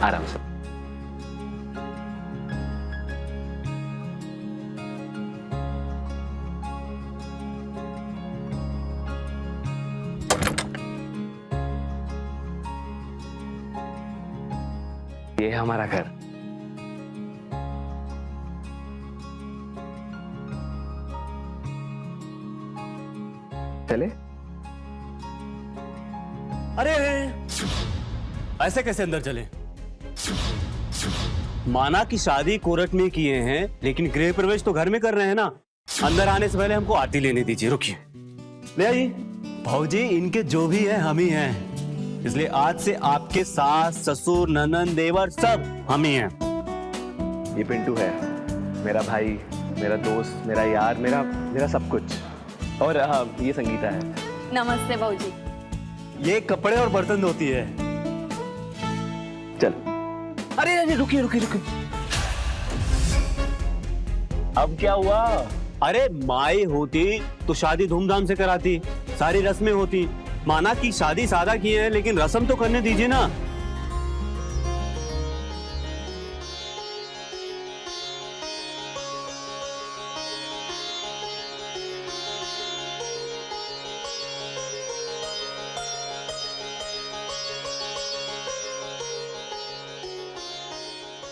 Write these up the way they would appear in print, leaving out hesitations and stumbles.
आराम से। ये है हमारा घर। चले? अरे ऐसे कैसे अंदर चले? माना कि शादी कोर्ट में किए हैं, लेकिन गृह प्रवेश तो घर में कर रहे हैं ना। अंदर आने से पहले हमको आरती लेने दीजिए। रुकिए, ले आइए। भाऊजी, इनके जो भी है हम ही हैं, इसलिए आज से आपके सास, ससुर, ननंद, देवर सब हम ही हैं। ये पिंटू है, मेरा भाई, मेरा दोस्त, मेरा यार, मेरा सब कुछ। और हाँ, ये संगीता है। नमस्ते भाऊजी। ये कपड़े और बर्तन धोती है। चल। अरे रुकिए रुकिए रुकिए, अब क्या हुआ? अरे माई होती तो शादी धूमधाम से कराती, सारी रस्में होती। माना कि शादी सादा की है, लेकिन रस्म तो करने दीजिए ना।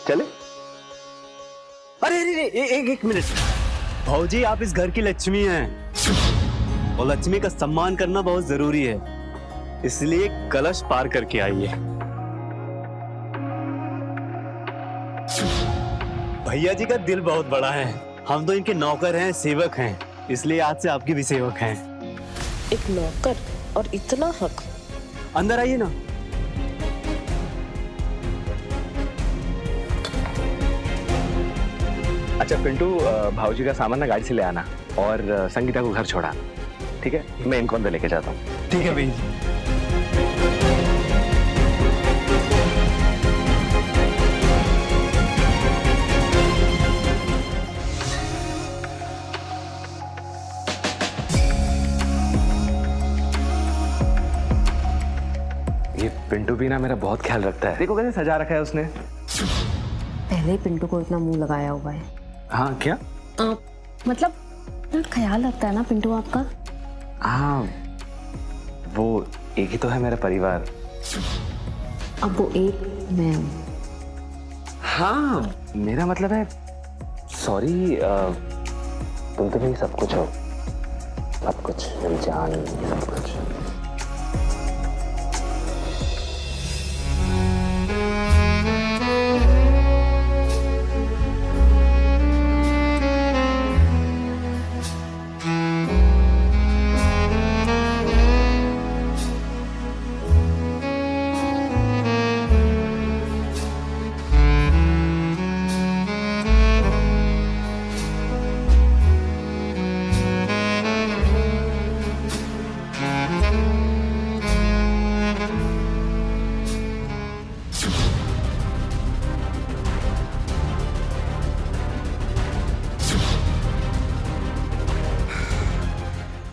चले? अरे एक मिनट। भाऊजी, आप इस घर की लक्ष्मी हैं और लक्ष्मी का सम्मान करना बहुत जरूरी है, इसलिए कलश पार करके आइए। भैया जी का दिल बहुत बड़ा है, हम तो इनके नौकर हैं, सेवक हैं, इसलिए आज से आपके भी सेवक हैं। एक नौकर और इतना हक। अंदर आइए ना। अच्छा पिंटू, भाऊजी का सामान ना गाड़ी से ले आना और संगीता को घर छोड़ा, ठीक है? मैं इनको अंदर लेके जाता हूँ। ठीक है भैया जी। ये पिंटू भी ना मेरा बहुत ख्याल रखता है। देखो कैसे सजा रखा है उसने। पहले ही पिंटू को इतना मुंह लगाया हुआ है। हाँ क्या? मतलब ख्याल रखता है ना पिंटू आपका। हाँ, वो एक ही तो है मेरा परिवार। अब वो एक मैं हूँ। हाँ, मेरा मतलब है, सॉरी, तुम तो मेरी सब कुछ हो, सब कुछ, मेरी जान, सब कुछ।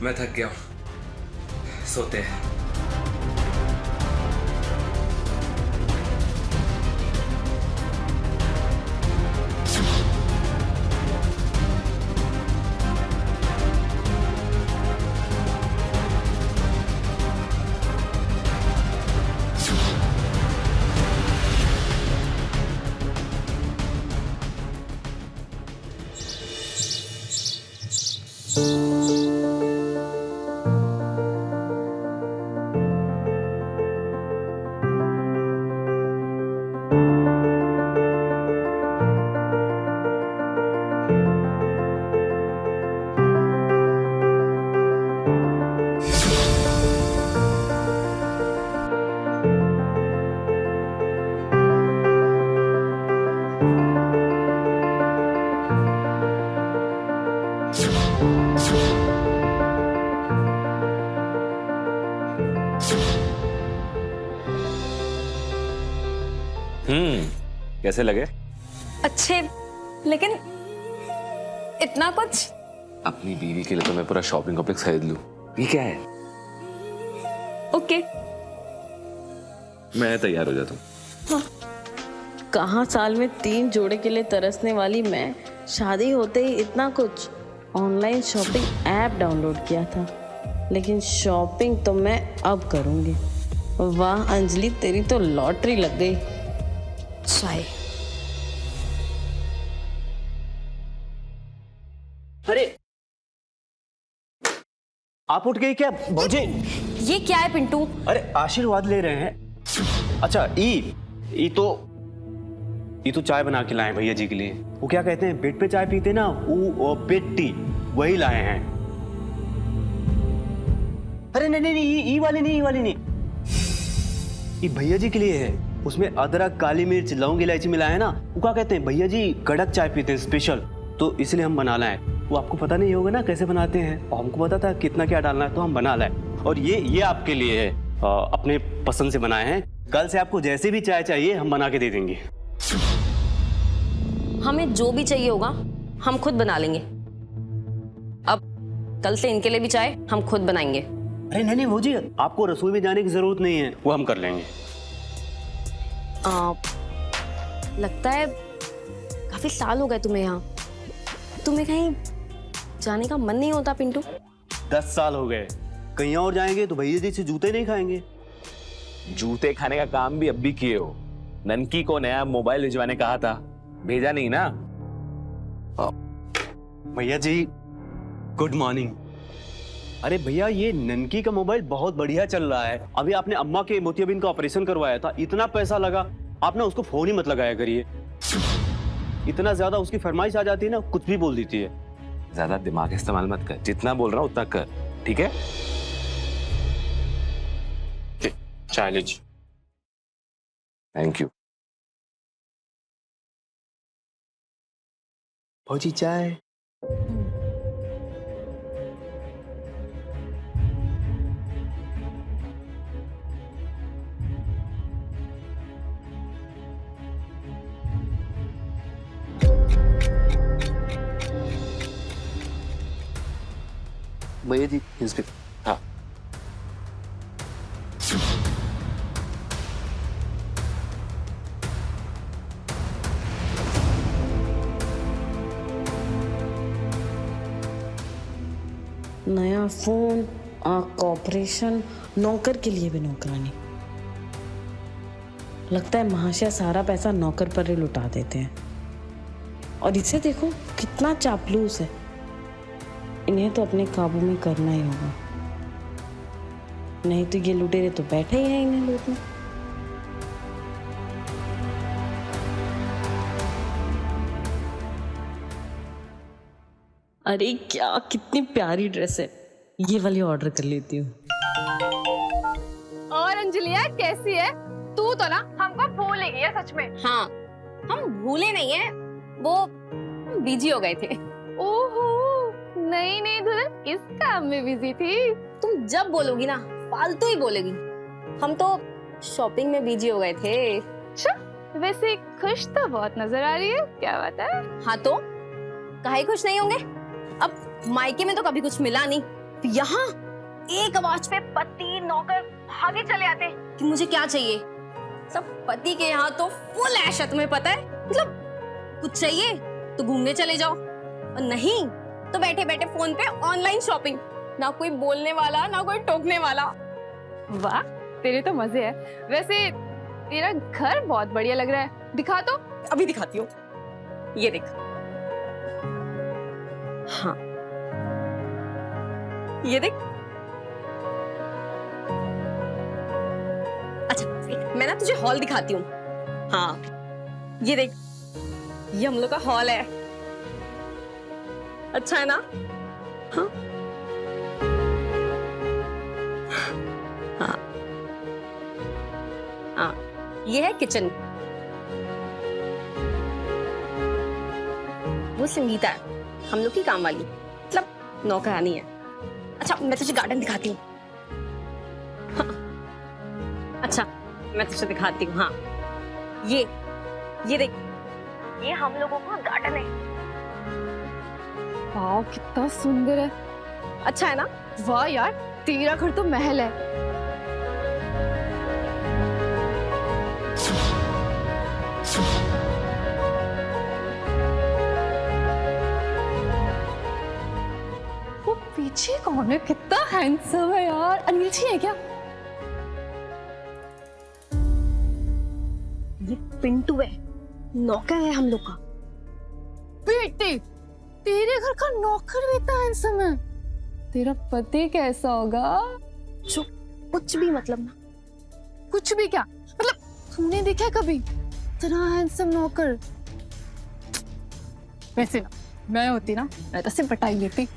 मैं थक गया हूँ, सोते हैं। कैसे लगे? अच्छे, लेकिन इतना कुछ? अपनी बीवी के लिए तो मैं पूरा शॉपिंग कॉम्प्लेक्स खरीद लूं। ये क्या है? ओके, मैं तैयार हो जाता हूँ। हाँ। कहाँ साल में 3 जोड़े के लिए तरसने वाली मैं शादी होते ही इतना कुछ ऑनलाइन शॉपिंग ऐप डाउनलोड किया था, लेकिन शॉपिंग तो मैं अब करूँगी। वाह अंजलि, तेरी तो लॉटरी लग गई। चाय। अरे आप उठ गई क्या भौजी? ये क्या है पिंटू? अरे आशीर्वाद ले रहे हैं। अच्छा ई तो चाय बना के लाए भैया जी के लिए। वो क्या कहते हैं, बेड पे चाय पीते ना, वो बेड टी, वही लाए हैं। अरे नहीं नहीं, ई वाली नहीं, ये भैया जी के लिए है। उसमें अदरक, काली मिर्च, लौंग, इलायची मिला है ना। वो क्या कहते हैं, भैया जी कड़क चाय पीते हैं स्पेशल, तो इसलिए हम बना लाए। वो आपको पता नहीं होगा ना कैसे बनाते हैं, और हमको पता था कितना क्या डालना है, तो हम बना लाए। और ये आपके लिए है, अपने पसंद से बनाए हैं। कल से आपको जैसे भी चाय चाहिए हम बना के दे देंगे। हमें जो भी चाहिए होगा हम खुद बना लेंगे। अब कल से इनके लिए भी चाय हम खुद बनाएंगे। अरे नहीं भौजी, आपको रसोई में जाने की जरूरत नहीं है, वो हम कर लेंगे। लगता है काफी साल हो गए तुम्हें यहाँ। तुम्हें कहीं जाने का मन नहीं होता पिंटू? 10 साल हो गए। कहीं और जाएंगे तो भैया जी से जूते नहीं खाएंगे। जूते खाने का काम भी अब भी किए हो। ननकी को नया मोबाइल भिजवाने कहा था, भेजा नहीं ना। भैया जी गुड मॉर्निंग। अरे भैया, ये ननकी का मोबाइल बहुत बढ़िया चल रहा है। अभी आपने अम्मा के मोतियाबिंद का ऑपरेशन करवाया था, इतना पैसा लगा, आपने उसको फोन ही मत लगाया करिए। इतना ज्यादा उसकी फरमाइश आ जाती है ना, कुछ भी बोल देती है। ज्यादा दिमाग इस्तेमाल मत कर, जितना बोल रहा हूं उतना कर, ठीक है? चाय लीजिए। Thank you. भौजी चाय। भैया जी इसके, हाँ नया फोन, कॉर्पोरेशन, नौकर के लिए भी नौकरानी। लगता है महाशय सारा पैसा नौकर पर ही लुटा देते हैं। और इसे देखो कितना चापलूस है। इन्हें तो अपने काबू में करना ही होगा, नहीं तो ये लुटेरे तो बैठे ही हैं इन्हें लूटने। अरे क्या कितनी प्यारी ड्रेस है, ये वाली ऑर्डर कर लेती हूँ। और अंजलिया कैसी है? तू तो ना हमको भूल ही गई है सच में। हाँ, हम भूले नहीं है, वो बिजी हो गए थे। ओहो, नहीं नहीं दुल्हन किस काम में बिजी थी? तुम जब बोलोगी ना फालतू ही बोलेगी। हम तो शॉपिंग में बिजी हो गए थे। अच्छा, वैसे खुश तो बहुत नजर आ रही है, क्या बात है? हाँ तो काहे खुश नहीं होंगे? अब मायके में तो कभी कुछ मिला नहीं, तो यहाँ एक आवाज पे पति नौकर भागे चले आते कि मुझे क्या चाहिए। सब पति के यहाँ तो फुल ऐश है, तुम्हें पता है। मतलब कुछ चाहिए तो घूमने चले जाओ, और नहीं तो बैठे बैठे फोन पे ऑनलाइन शॉपिंग। ना कोई बोलने वाला, ना कोई टोकने वाला। वाह, तेरे तो मजे है। वैसे तेरा घर बहुत बढ़िया लग रहा है, दिखा तो। अभी दिखाती हूँ, ये देख। हाँ ये देख। अच्छा मैं ना तुझे हॉल दिखाती हूँ। हाँ ये देख, ये हम लोग का हॉल है। अच्छा है ना? हाँ हाँ हाँ, ये है किचन। वो संगीता है, हम लोग की काम वाली, मतलब नौकरानी है। अच्छा मैं तुझे गार्डन दिखाती हूँ। हाँ। अच्छा मैं तुझे दिखाती हूँ। हाँ ये देख, ये हम लोगों का गार्डन है। वाह कितना सुंदर है। अच्छा है ना? वाह यार, तेरा घर तो महल है। पीछे कौन है? कितना हैंडसम है यार। अनिल जी है क्या? ये पिंटू है, नौकर है हम लोग का। बेटे, तेरे घर का नौकर भी इतना हैंडसम है? तेरा पति कैसा होगा? जो कुछ भी मतलब ना। कुछ भी क्या मतलब? तुमने देखा है कभी इतना हैंडसम नौकर? वैसे ना, मैं होती ना, मैं तो सिर्फ बटाई लेती।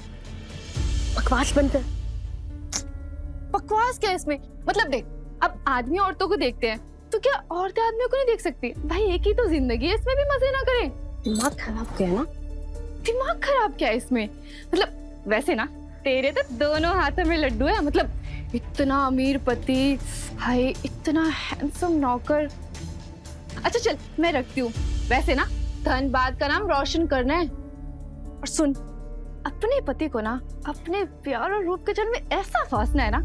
बकवास बंद कर। बकवास क्या है इसमें? मतलब देख, अब आदमी औरतों को देखते हैं तो क्या औरतें आदमियों को नहीं देख सकती? भाई एक ही तो जिंदगी है, इसमें भी मजे ना करें। दिमाग खराब क्या है ना? दिमाग खराब क्या है इसमें? मतलब वैसे ना, तेरे तो दोनों हाथों में लड्डू है। मतलब इतना अमीर पति, हाय इतना हैंडसम नौकर। अच्छा चल, मैं रखती हूँ। वैसे ना, धनबाद का नाम रोशन करना है। और सुन, अपने पति को ना अपने प्यार और रूप के जल में ऐसा फांसना है ना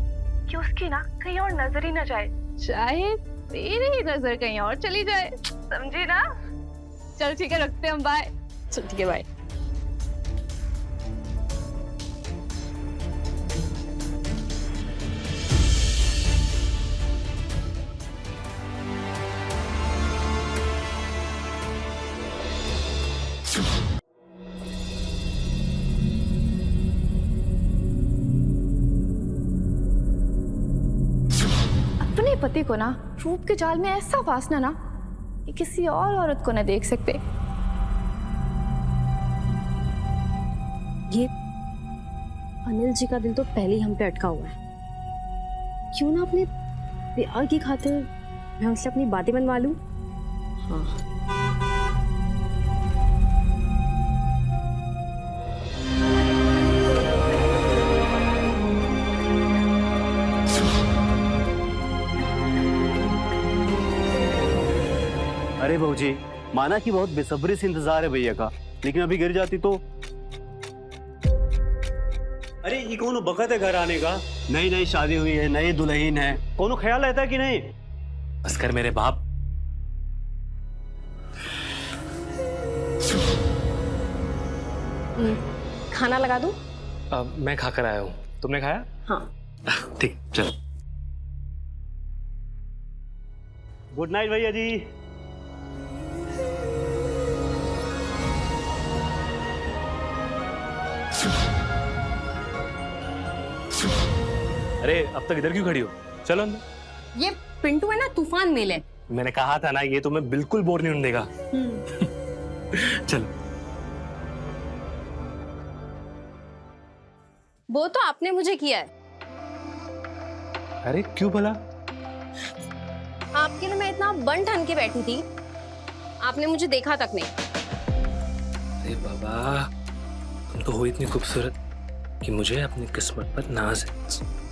कि उसकी ना कहीं और नजर ही ना जाए, चाहे तेरी ही नजर कहीं और चली जाए। समझी ना? चल ठीक है, रखते हैं हम। बाय। चल ठीक है, बाय। अपने पति को ना रूप के जाल में ऐसा फांसना ना कि किसी और औरत को ना देख सकते। ये अनिल जी का दिल तो पहले ही हम पे अटका हुआ है। क्यों ना अपने प्यार की खातिर मैं उससे अपनी बातें बनवा लूं। हाँ, अरे बहू जी, माना कि बहुत बेसब्री से इंतजार है भैया का, लेकिन अभी गिर जाती तो। अरे ये कौन बखत है घर आने का? नई नई शादी हुई है, नई दुल्हन है, कौन ख्याल रहता है कि नहीं? बस कर मेरे बाप। खाना लगा दूं? मैं खाकर आया हूँ, तुमने खाया? हाँ। ठीक, चलो। गुड नाइट भैया जी। अरे अब तक इधर क्यों खड़ी हो? चलो अंदर। ये पिंटू है ना, तूफान मेल है। मैंने कहा था ना, ये तुम्हें बिल्कुल बोर नहीं होने देगा। चलो। वो तो आपने मुझे किया है। अरे क्यों भला? आपके लिए मैं इतना बन ठन के बैठी थी, आपने मुझे देखा तक नहीं। अरे बाबा, तुम तो हो इतनी खूबसूरत कि मुझे अपनी किस्मत पर नाज है।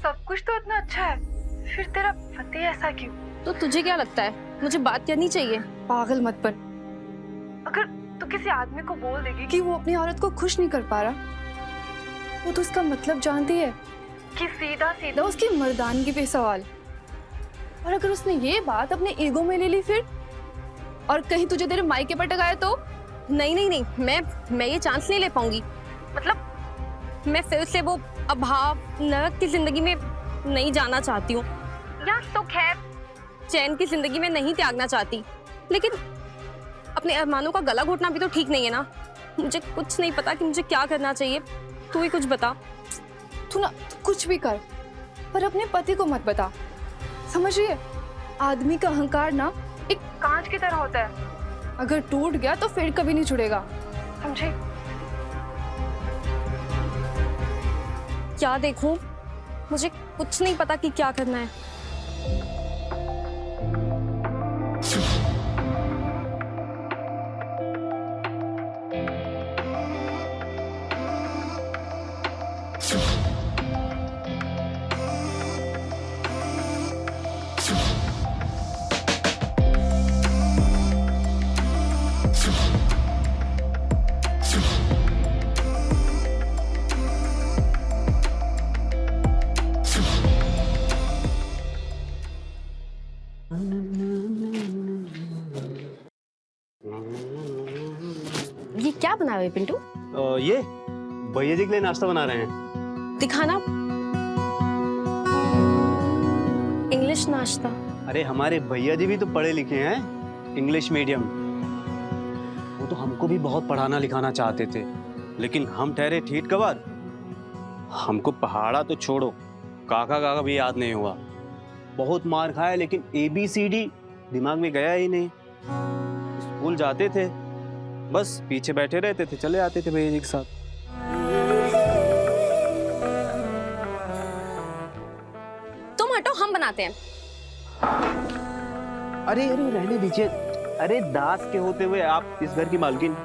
सब कुछ तो इतना अच्छा है, फिर तेरा पति ऐसा क्यों? तो तुझे क्या लगता है, मुझे बात करनी चाहिए? पागल मत बन। अगर तू किसी आदमी को बोल देगी कि वो अपनी औरत को खुश नहीं कर पा रहा, वो तो उसका मतलब जानती है कि सीधा सीधा उसकी मर्दानगी पे सवाल। और अगर उसने ये बात अपने ईगो में ले ली फिर, और कहीं तुझे तेरे मायके पर टकाया तो? नहीं नहीं नहीं, मैं ये चांस नहीं ले पाऊंगी। मतलब मैं फिर से वो अभाव नरक की जिंदगी में नहीं जाना चाहती हूँ, या तो खैर चैन की जिंदगी में नहीं त्यागना चाहती, लेकिन अपने अरमानों का गला घोटना भी तो ठीक नहीं है ना। मुझे कुछ नहीं पता कि मुझे क्या करना चाहिए, तू ही कुछ बता। तू कुछ भी कर, पर अपने पति को मत बता। समझ रही है? आदमी का अहंकार ना एक कांच की तरह होता है, अगर टूट गया तो फिर कभी नहीं जुड़ेगा। समझे? क्या देखूं? मुझे कुछ नहीं पता कि क्या करना है। ये क्या बना हुआ है पिंटू? ये भैया जी के लिए नाश्ता बना रहे हैं। दिखाना। इंग्लिश नाश्ता। अरे हमारे भैया जी भी तो पढ़े लिखे हैं, इंग्लिश मीडियम। वो तो हमको भी बहुत पढ़ाना लिखाना चाहते थे, लेकिन हम ठहरे ठीठ कबार। हमको पहाड़ा तो छोड़ो, काका काका भी याद नहीं हुआ। बहुत मार खाया, लेकिन ABCD दिमाग में गया ही नहीं। स्कूल जाते थे, बस पीछे बैठे रहते थे, चले आते थे भैया जी के साथ। तुम हटो, हम बनाते हैं। अरे अरे रहने दीजिए। अरे दास के होते हुए आप इस घर की मालकिन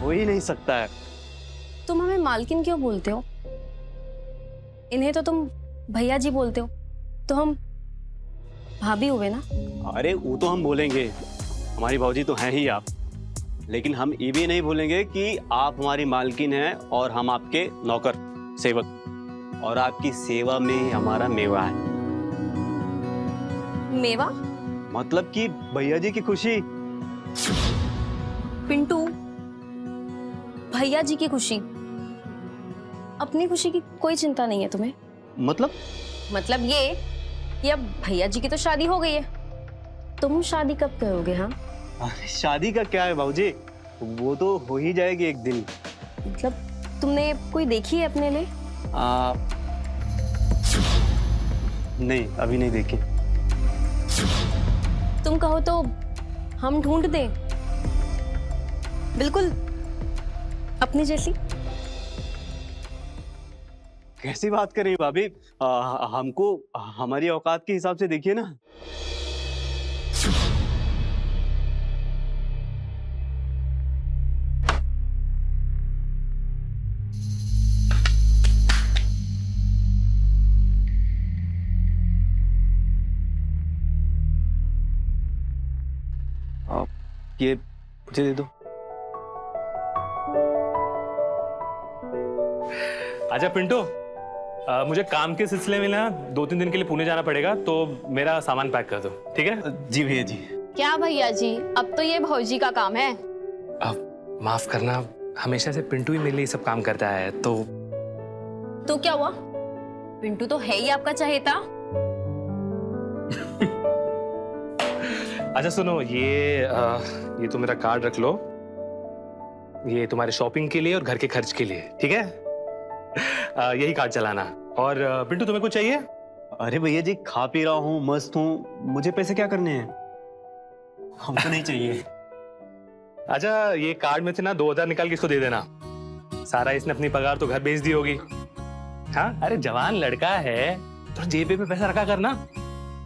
हो ही नहीं सकता है। तुम हमें मालकिन क्यों बोलते हो? इन्हें तो तुम भैया जी बोलते हो, तो हम भाभी हुए ना। अरे वो तो हम बोलेंगे, हमारी भौजी तो हैं ही आप। लेकिन हम ये भी नहीं भूलेंगे कि आप हमारी मालकिन हैं और हम आपके नौकर सेवक, और आपकी सेवा में ही हमारा मेवा है। मेवा मतलब कि भैया जी की खुशी। पिंटू, भैया जी की खुशी, अपनी खुशी की कोई चिंता नहीं है तुम्हें? मतलब ये कि अब भैया जी की तो शादी हो गई है, तुम शादी कब करोगे? हाँ, अरे शादी का क्या है भाऊजी, वो तो हो ही जाएगी एक दिन। मतलब तुमने कोई देखी है अपने लिए? नहीं, अभी नहीं देखी। तुम कहो तो हम ढूंढ दें, बिल्कुल अपनी जैसी। कैसी बात कर रही हैं भाभी? हमको हमारी औकात के हिसाब से देखिए ना। ये मुझे दे दो। अच्छा पिंटू, मुझे काम के सिलसिले में ना 2-3 दिन के लिए पुणे जाना पड़ेगा, तो मेरा सामान पैक कर दो, ठीक है? जी भैया जी। क्या भैया जी, अब तो ये भौजी का काम है। माफ करना, हमेशा से पिंटू ही मेरे लिए सब काम करता है, तो क्या हुआ? पिंटू तो है ही आपका चहेता। अच्छा सुनो, ये तो मेरा कार्ड रख लो, ये तुम्हारे शॉपिंग के लिए और घर के खर्च के लिए, ठीक है? यही कार्ड चलाना। और पिंटू, तुम्हें कुछ चाहिए? अरे भैया जी, खा पी रहा हूँ, मस्त हूँ, मुझे पैसे क्या करने हैं? हमको नहीं चाहिए। अच्छा, ये कार्ड में से ना 2000 निकाल के इसको दे देना। सारा इसने अपनी पगार तो घर भेज दी होगी। हाँ, अरे जवान लड़का है, थोड़ा जेब में पैसा रखा करना,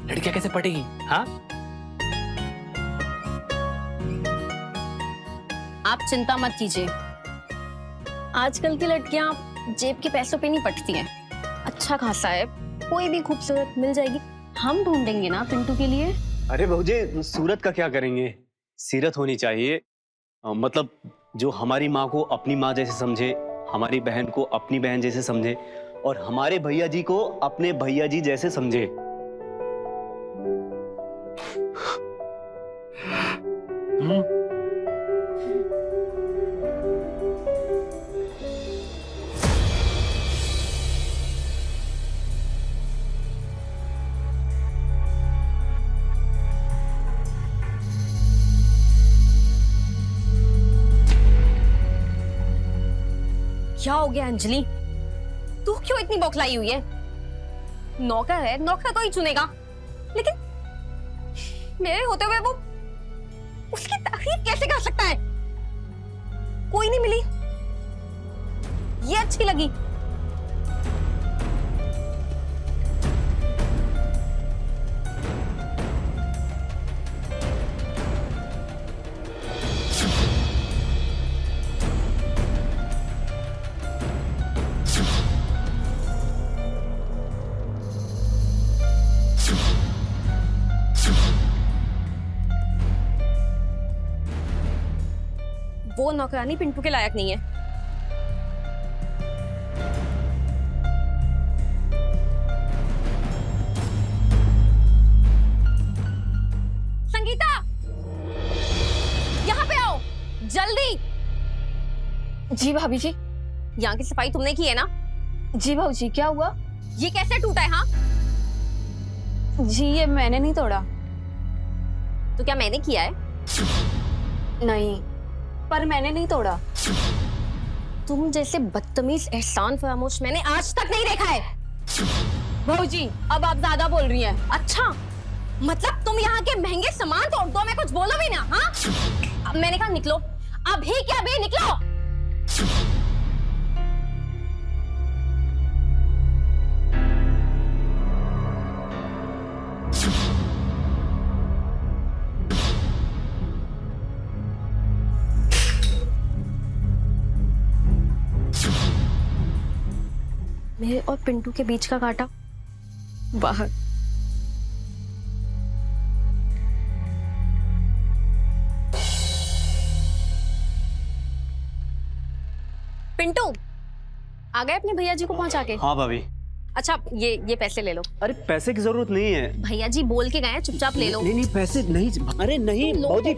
लड़कियां कैसे पटेगी? हाँ, आप चिंता मत कीजिए, आजकल की लड़कियां जेब के पैसों पे नहीं पटती हैं। अच्छा खासा है, कोई भी खूबसूरत मिल जाएगी। हम ढूंढेंगे ना पिंटू के लिए। अरे भौजी, सूरत का क्या करेंगे, सीरत होनी चाहिए। मतलब जो हमारी माँ को अपनी माँ जैसे समझे, हमारी बहन को अपनी बहन जैसे समझे, और हमारे भैया जी को अपने भैया जी जैसे समझे। क्या हो गया अंजलि, तू क्यों इतनी बौखलाई हुई है? नौकर है, नौकर तो ही चुनेगा, लेकिन मेरे होते हुए वो उसकी तारीफ कैसे कर सकता है? कोई नहीं मिली, ये अच्छी लगी, वो नौकरानी पिंटू के लायक नहीं है। संगीता, यहाँ पे आओ जल्दी। जी भाभी जी। यहाँ की सफाई तुमने की है ना? जी भाऊजी, क्या हुआ? ये कैसे टूटा है? हाँ जी ये मैंने नहीं तोड़ा। तो क्या मैंने किया है? नहीं, पर मैंने नहीं तोड़ा। तुम जैसे बदतमीज एहसान फरामोश मैंने आज तक नहीं देखा है। भाऊजी अब आप ज्यादा बोल रही हैं। अच्छा, मतलब तुम यहाँ के महंगे सामान तोड़ दो, मैं कुछ बोलो भी ना? हाँ, अब मैंने कहा निकलो, अभी क्या अभी निकलो। मेरे और पिंटू के बीच का कांटा बाहर। पिंटू आ गए अपने भैया जी को पहुंचा के? हाँ भाभी। अच्छा ये पैसे ले लो। अरे पैसे की जरूरत नहीं है। भैया जी बोल के गए हैं, चुपचाप ले लो। नहीं नहीं पैसे नहीं। अरे नहीं लो। भाभी।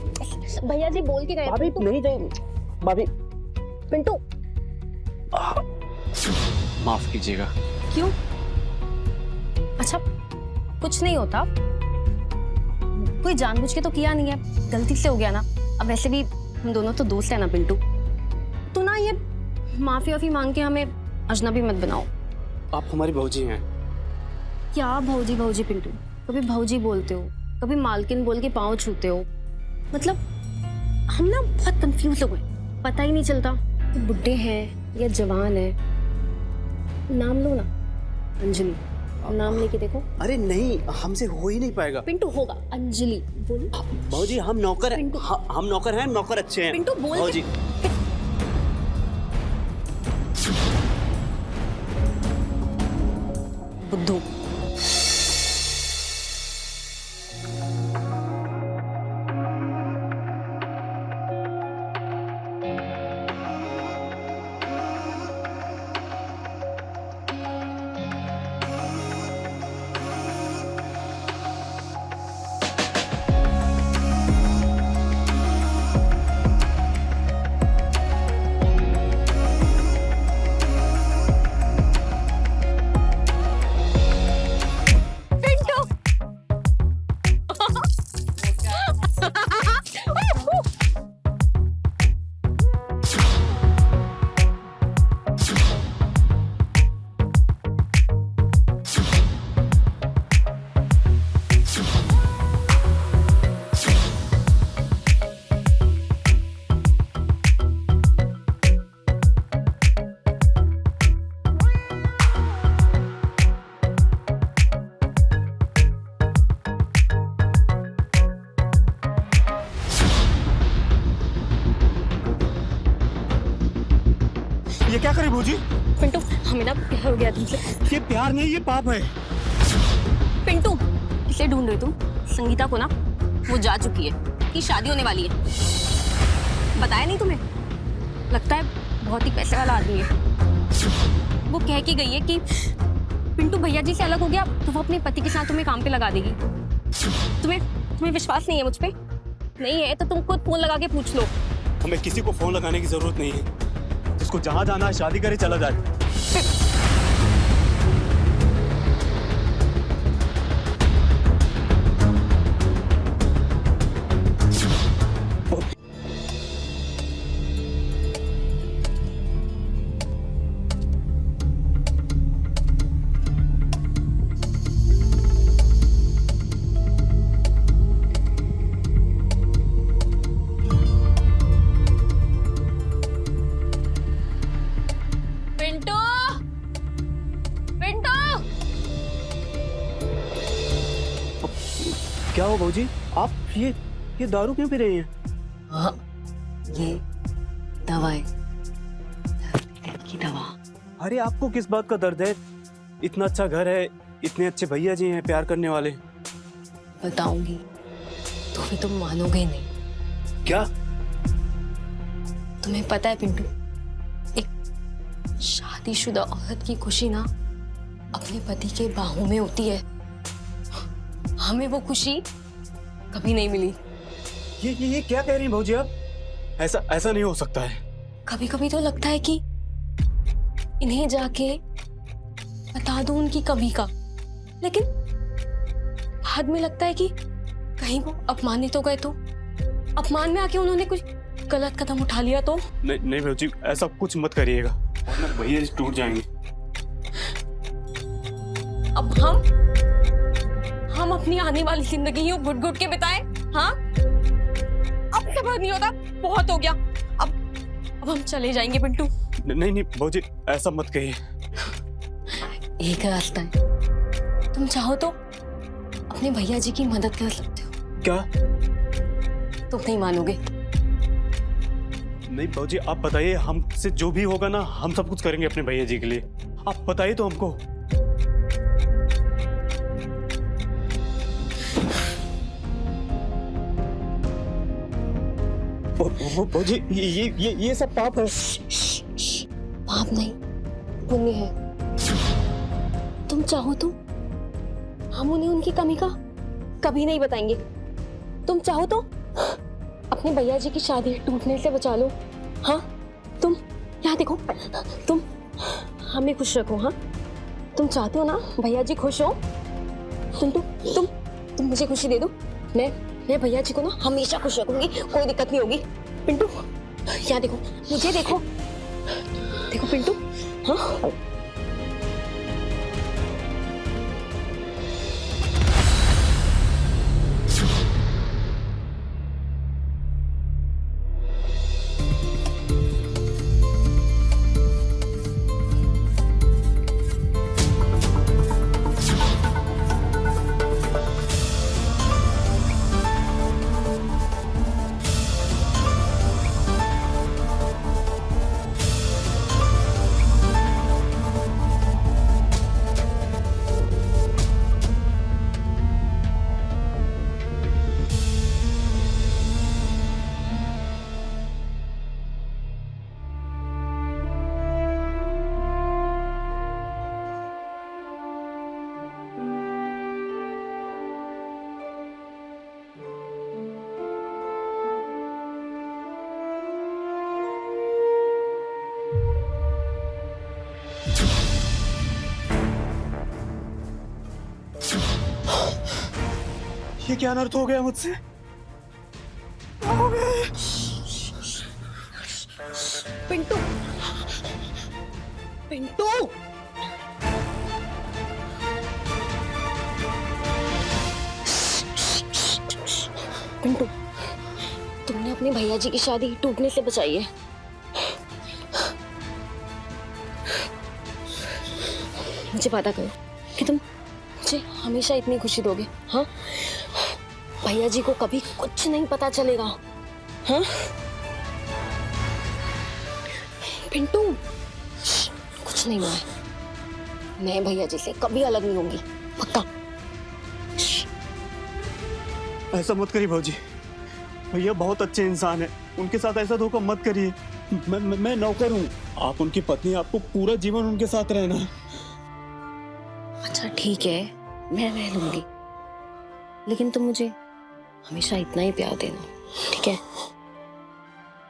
भैया जी बोल के गए। भाभी नहीं जाए भाभी। पिंटू माफ कीजिएगा। क्यों? अच्छा कुछ नहीं होता, कोई जानबूझ के तो किया नहीं है, गलती से हो गया ना। अब वैसे भी हम दोनों तो दोस्त है ना पिंटू, तो ना ये माफी वाफी मांग के हमें अजनबी मत बनाओ। आप हमारी भौजी हैं। क्या भौजी भौजी पिंटू? कभी भौजी बोलते हो, कभी मालकिन बोल के पाँव छूते हो। मतलब हम ना बहुत कंफ्यूज हो गए, पता ही नहीं चलता बुढ़े हैं या जवान है। नाम लो ना, अंजलि। नाम लेके देखो। अरे नहीं, हमसे हो ही नहीं पाएगा। पिंटू होगा। अंजलि बोलो। भौजी हम नौकर हैं। पिंटू। हम नौकर हैं, नौकर अच्छे हैं। पिंटू बोल के- भौजी बुद्धू। ये क्या करे भौजी? पिंटू हमें ना प्यार हो गया तुमसे। ये प्यार नहीं, ये पाप है। पिंटू किसे ढूंढ रहे तुम? संगीता को ना, वो जा चुकी है, कि शादी होने वाली है। बताया नहीं तुम्हें? लगता है बहुत ही पैसे वाला आदमी है। वो कह के गई है कि पिंटू भैया जी से अलग हो गया तो वो अपने पति के साथ तुम्हें काम पे लगा देगी। तुम्हें विश्वास नहीं है मुझ पे? नहीं है तो तुम खुद फोन लगा के पूछ लो। हमें किसी को फोन लगाने की जरूरत नहीं है। जिसको जहां जाना है शादी करे चला जाए। पिंटू, पिंटू। क्या हो भौजी? आप ये दारू क्यों पी रही हैं? हाँ, ये दवा है, की दवा। अरे आपको किस बात का दर्द है? इतना अच्छा घर है, इतने अच्छे भैया जी हैं प्यार करने वाले। बताऊंगी तो फिर तुम मानोगे नहीं। क्या? तुम्हें पता है पिंटू, एक शादीशुदा औरत की खुशी ना अपने पति के बाहों में होती है। हमें वो खुशी कभी नहीं मिली। ये क्या कह रही हैं भाजी आप? ऐसा नहीं हो सकता है। कभी कभी तो लगता है कि इन्हें जाके बता दूं उनकी कमी का, लेकिन बाद में लगता है कि कहीं वो अपमानित हो गए तो, अपमान में आके उन्होंने कुछ गलत कदम उठा लिया तो। नहीं भाजी, ऐसा कुछ मत करिएगा वरना भैया टूट जाएंगे। अब हम अपनी आने वाली जिंदगी यूं घुट घुट के बिताएं? हाँ, अब सबर नहीं होता, बहुत हो गया। अब हम चले जाएंगे पिंटू। नहीं भाजी, ऐसा मत कहिए। एक रास्ता है, तुम चाहो तो अपने भैया जी की मदद कर सकते हो। क्या? तुम नहीं मानोगे। नहीं भाजी, आप बताइए, हमसे जो भी होगा ना हम सब कुछ करेंगे अपने भैया जी के लिए। आप बताइए तो हमको। भाजी, ये सब पाप है। पाप नहीं, पुण्य है। तुम चाहो तो हम उन्हें उनकी कमी का कभी नहीं बताएंगे। तुम चाहो तो अपने भैया जी की शादी टूटने से बचा लो। हाँ, तुम यहाँ देखो, तुम हमें खुश रखो। हाँ, तुम चाहते हो ना भैया जी खुश हो? तुम मुझे खुशी दे दो, मैं भैया जी को ना हमेशा खुश रखूंगी, कोई दिक्कत नहीं होगी। पिंटू, यहाँ देखो, मुझे देखो, देखो पिंटू। हाँ, ये क्या अनर्थ हो गया मुझसे? पिंटू, पिंटू, पिंटू, तुमने अपने भैया जी की शादी टूटने से बचाई है। मुझे वादा करो कि तुम मुझे हमेशा इतनी खुशी दोगे। हाँ, भैया जी को कभी कुछ नहीं पता चलेगा। हाँ पिंटू, कुछ नहीं हुआ है। मैं भैया जी से कभी अलग नहीं होंगी, पक्का। ऐसा मत करिए भाजी, भैया बहुत अच्छे इंसान है, उनके साथ ऐसा धोखा मत करिए। मैं नौकर हूँ, आप उनकी पत्नी, आपको पूरा जीवन उनके साथ रहना है। अच्छा ठीक है, मैं रह लूंगी, लेकिन तुम मुझे हमेशा इतना ही प्यार देना, ठीक है?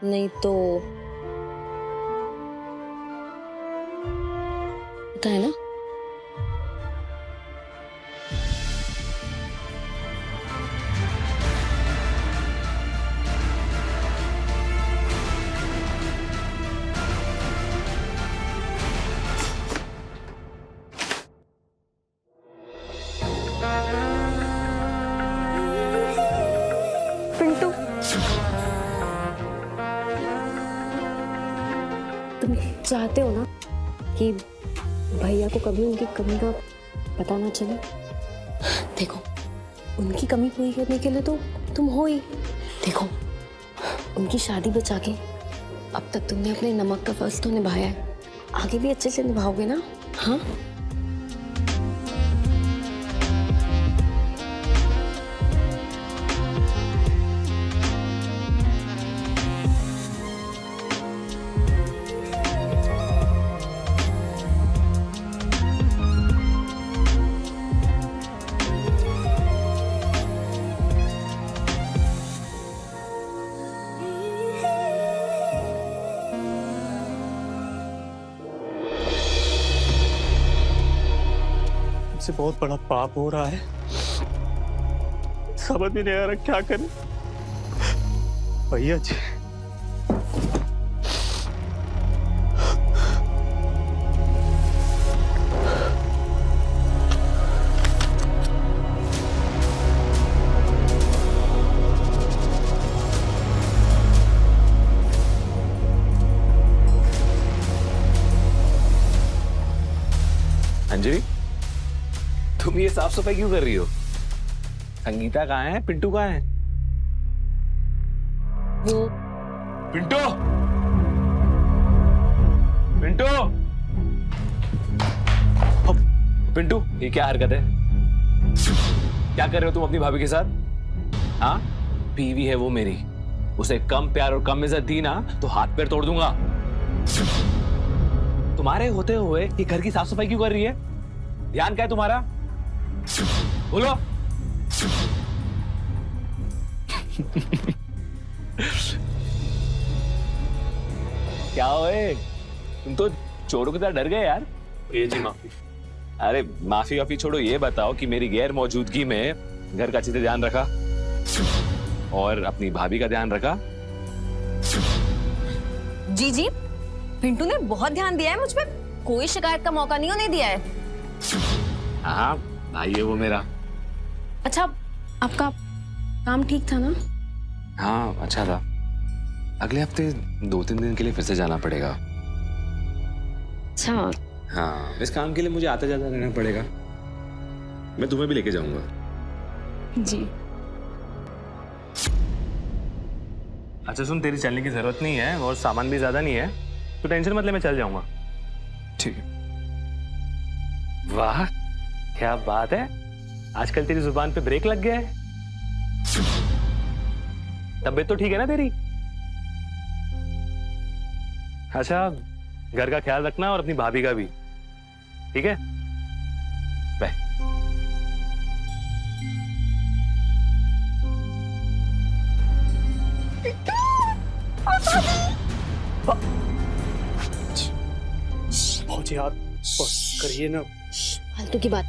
नहीं तो पता है ना। पिंटू, तुम चाहते हो ना कि भैया को कभी उनकी कमी का पता ना चले? देखो, उनकी कमी पूरी करने के लिए तो तुम हो ही। देखो, उनकी शादी बचा के अब तक तुमने अपने नमक का फर्ज तो निभाया है, आगे भी अच्छे से निभाओगे ना? हाँ, मुझसे बहुत बड़ा पाप हो रहा है, समझ भी नहीं आ रहा क्या करें। भैया जी, अंजलि, तुम ये साफ सफाई क्यों कर रही हो? संगीता कहाँ है? पिंटू कहाँ है? वो पिंटू, पिंटू, पिंटू, ये क्या हरकत है? क्या कर रहे हो तुम अपनी भाभी के साथ? हाँ, बीवी है वो मेरी, उसे कम प्यार और कम इज्जत दी ना तो हाथ पैर तोड़ दूंगा। तुम्हारे होते हुए ये घर की साफ सफाई क्यों कर रही है? ध्यान क्या है तुम्हारा? बोलो। क्या होए? तुम तो चोरों की तरह डर गए यार। ये जी माफी। अरे माफी वाफी छोड़ो, ये बताओ कि मेरी गैर मौजूदगी में घर का अच्छे से ध्यान रखा और अपनी भाभी का ध्यान रखा? जी जी, पिंटू ने बहुत ध्यान दिया है मुझ पे, कोई शिकायत का मौका नहीं होने दिया है। हाँ भाई है वो मेरा। अच्छा, आपका काम ठीक था ना? हाँ अच्छा था। अगले हफ्ते 2-3 दिन के लिए फिर से जाना पड़ेगा। अच्छा। हाँ, इस काम के लिए मुझे आता जाता रहना पड़ेगा। मैं तुम्हें भी लेके जाऊंगा। जी। अच्छा सुन, तेरी चलने की जरूरत नहीं है और सामान भी ज्यादा नहीं है, तो टेंशन मत ले, मैं चल जाऊंगा। ठीक है। वाह क्या बात है, आजकल तेरी जुबान पे ब्रेक लग गया है। तबीयत तो ठीक है ना तेरी? अच्छा, घर का ख्याल रखना और अपनी भाभी का भी, ठीक है? बाय। यार बस करिए ना। फालतू की बात।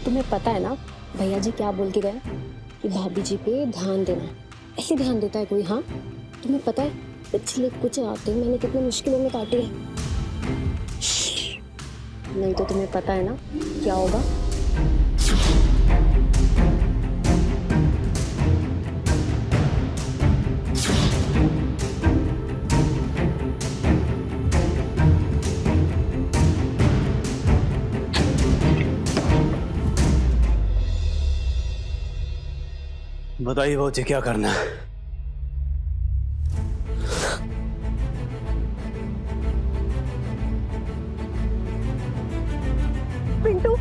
तुम्हें पता है ना भैया जी क्या बोल के गए कि भाभी जी पे ध्यान देना। ऐसे ध्यान देता है कोई? हाँ, तुम्हें पता है पिछले कुछ रातें मैंने कितनी मुश्किलों में काटी है। नहीं तो तुम्हें पता है ना क्या होगा? बताइए भाजी क्या करना है? पिंटू,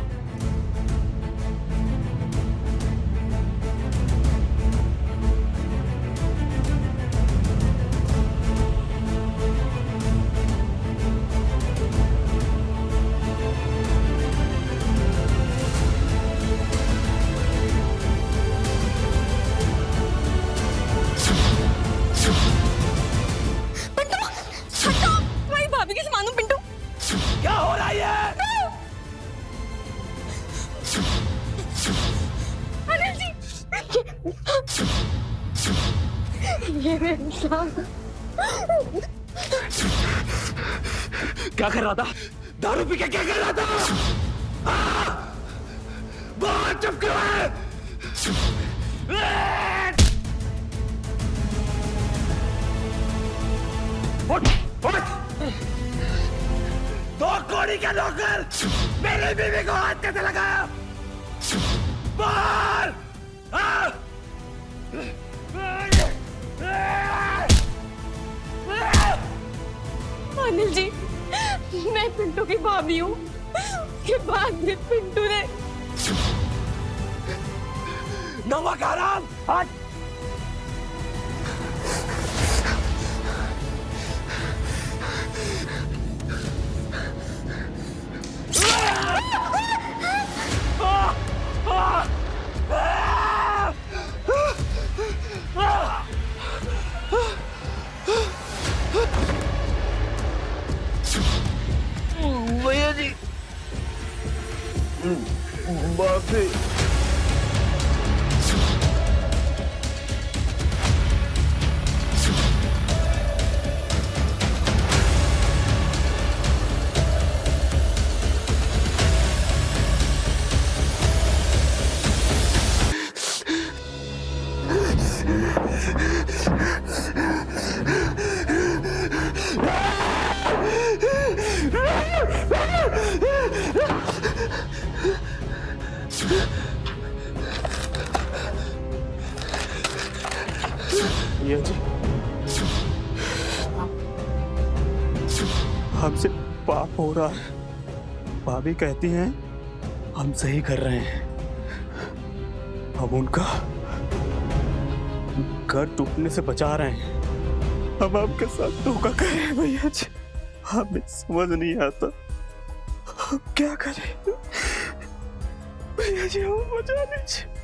तुम्हारी भाभी कैसे मानूं? पिंटू, क्या हो रहा है? अनिल जी, ये मेरे साथ क्या कर रहा था? दारू पी के क्या कर रहा था? बहुत चुप क्यों है? उठ, उठ! दो कौड़ी का नौकर मेरी बीवी को हाथ कैसे लगाया? बाहर! अनिल जी, मैं पिंटू की भाभी हूँ। उसके बाद में पिंटू ने नमक हराम! हट! भैया जी, माफी। ये जी हमसे पाप हो रहा है। भाभी कहती हैं हम सही कर रहे हैं। हम उनका घर टूटने से बचा रहे हैं। हम आपके साथ धोखा कर रहे हैं भैया जी। हमें समझ नहीं आता हम क्या करें। भैया जी हमें बचा लीजिए।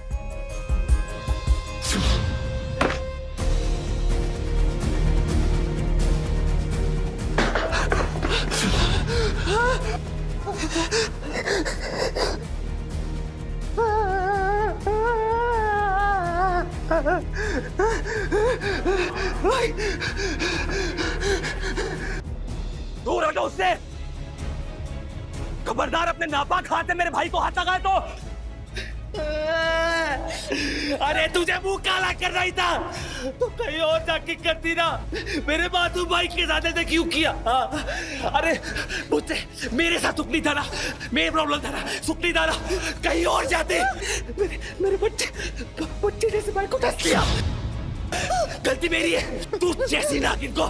दूर हटो उससे। खबरदार अपने नापाक हाथ से मेरे भाई को हाथ लगाए तो। अरे तुझे मुंह काला कर रही था तो कहीं और जाके करती ना। मेरे मासूम भाई के साथ ऐसे क्यों किया? अरे मुझसे मेरे साथ सुख नहीं था ना, मेरी प्रॉब्लम था ना, सुख नहीं था ना, कहीं और जाते। मेरे बच्चे जैसे भाई को डस लिया। गलती मेरी है। तू जैसी नागिन को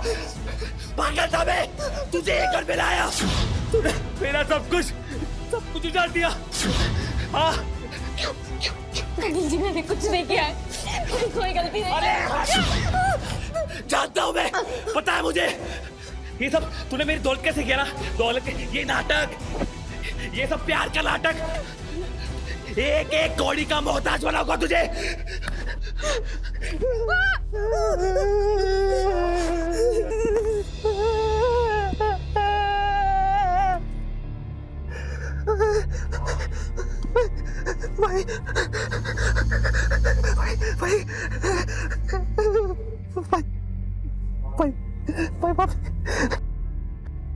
पागल था मैं, तुझे एक घर में लाया। तूने मेरा सब कुछ उजाड़ दिया। अनिल जी मैंने कुछ नहीं किया है, मेरी कोई गलती नहीं। अरे जानता हूँ मैं, पता है मुझे। ये सब तूने मेरी दौलत कैसे किया ना? दौलत, ये नाटक, ये सब प्यार का नाटक। एक एक कौड़ी का मोहताज बनाऊंगा तुझे।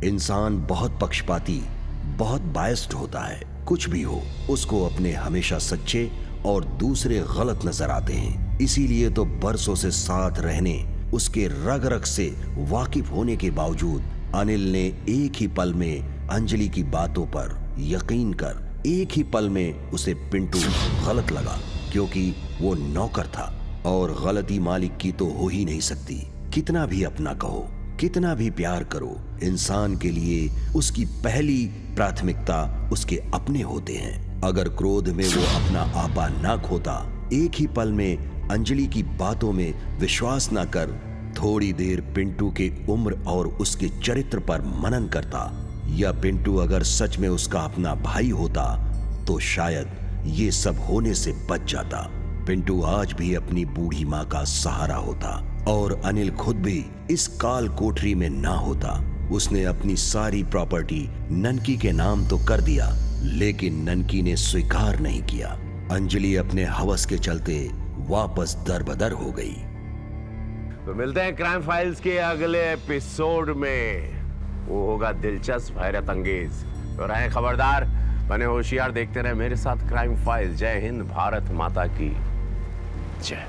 इंसान बहुत पक्षपाती, बहुत बायस्ड होता है। कुछ भी हो, उसको अपने हमेशा सच्चे और दूसरे गलत नजर आते हैं। इसीलिए तो बरसों से साथ रहने, उसके रग रग से वाकिफ होने के बावजूद अनिल ने एक ही पल में अंजलि की बातों पर यकीन कर एक ही पल में उसे पिंटू गलत लगा, क्योंकि वो नौकर था और गलती मालिक की तो हो ही नहीं सकती। कितना भी अपना कहो, कितना भी प्यार करो, इंसान के लिए उसकी पहली प्राथमिकता उसके अपने होते हैं। अगर क्रोध में वो अपना आपा ना खोता, एक ही पल में अंजलि की बातों में विश्वास ना कर थोड़ी देर पिंटू के उम्र और उसके चरित्र पर मनन करता, या पिंटू अगर सच में उसका अपना भाई होता, तो शायद ये सब होने से बच जाता। पिंटू आज भी अपनी बूढ़ी माँ का सहारा होता और अनिल खुद भी इस काल कोठरी में ना होता। उसने अपनी सारी प्रॉपर्टी ननकी के नाम तो कर दिया, लेकिन ननकी ने स्वीकार नहीं किया। अंजलि अपने हवस के चलते वापस दरबदर हो गई। तो मिलते हैं क्राइम फाइल्स के अगले एपिसोड में। वो होगा दिलचस्प, हैरत अंगेज। तो रहें खबरदार, बने होशियार, देखते रहे मेरे साथ क्राइम फाइल्स। जय हिंद, भारत माता की जय।